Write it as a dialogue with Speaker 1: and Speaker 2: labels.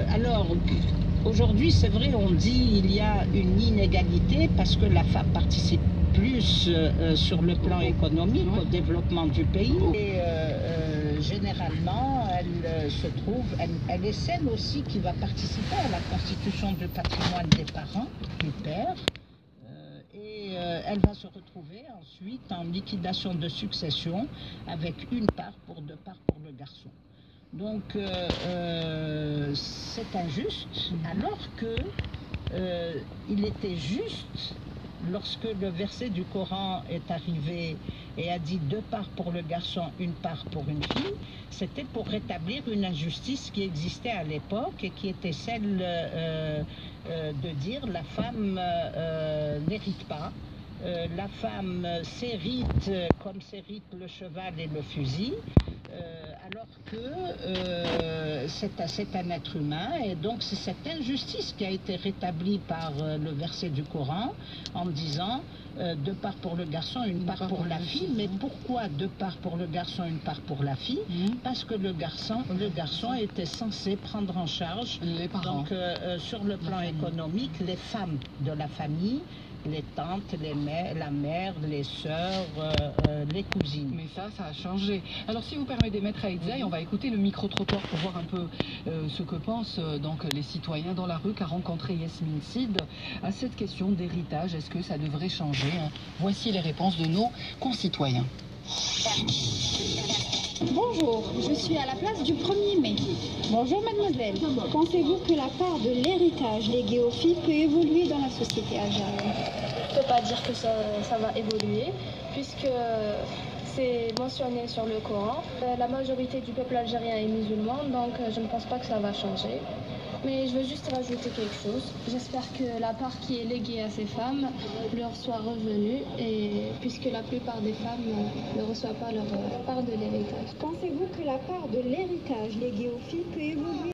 Speaker 1: Alors, aujourd'hui, c'est vrai, on dit il y a une inégalité parce que la femme participe plus sur le plan économique au développement du pays. Et généralement, elle se trouve, elle est celle aussi qui va participer à la constitution du patrimoine des parents, du père. Elle va se retrouver ensuite en liquidation de succession avec une part pour deux parts pour le garçon. Donc c'est injuste, alors que il était juste lorsque le verset du Coran est arrivé et a dit deux parts pour le garçon, une part pour une fille. C'était pour rétablir une injustice qui existait à l'époque et qui était celle de dire la femme n'hérite pas. La femme s'hérite comme s'hérite le cheval et le fusil, alors que c'est un être humain, et donc c'est cette injustice qui a été rétablie par le verset du Coran en disant deux parts pour le garçon, une part pour la fille. Mais pourquoi deux parts pour le garçon, une part pour la fille? Parce que le garçon était censé prendre en charge les parents. Donc sur le plan économique, les femmes de la famille, les tantes, la mère, les sœurs, les cousines.
Speaker 2: Mais ça a changé. Alors si vous permettez, Maître Aïdzaï, on va écouter le micro-trottoir pour voir un peu ce que pensent donc les citoyens dans la rue qu'a rencontré Yasmine Sid à cette question d'héritage. Est-ce que ça devrait changer, hein? Voici les réponses de nos concitoyens.
Speaker 3: Bonjour, je suis à la place du 1er mai. Bonjour mademoiselle. Pensez-vous que la part de l'héritage légué aux filles peut évoluer dans la société algérienne?
Speaker 4: Je ne peux pas dire que ça va évoluer, puisque c'est mentionné sur le Coran. La majorité du peuple algérien est musulman, donc je ne pense pas que ça va changer. Mais je veux juste rajouter quelque chose. J'espère que la part qui est léguée à ces femmes leur soit revenue, et puisque la plupart des femmes ne reçoivent pas leur part de l'héritage.
Speaker 3: Pensez-vous que la part de l'héritage légué aux filles peut évoluer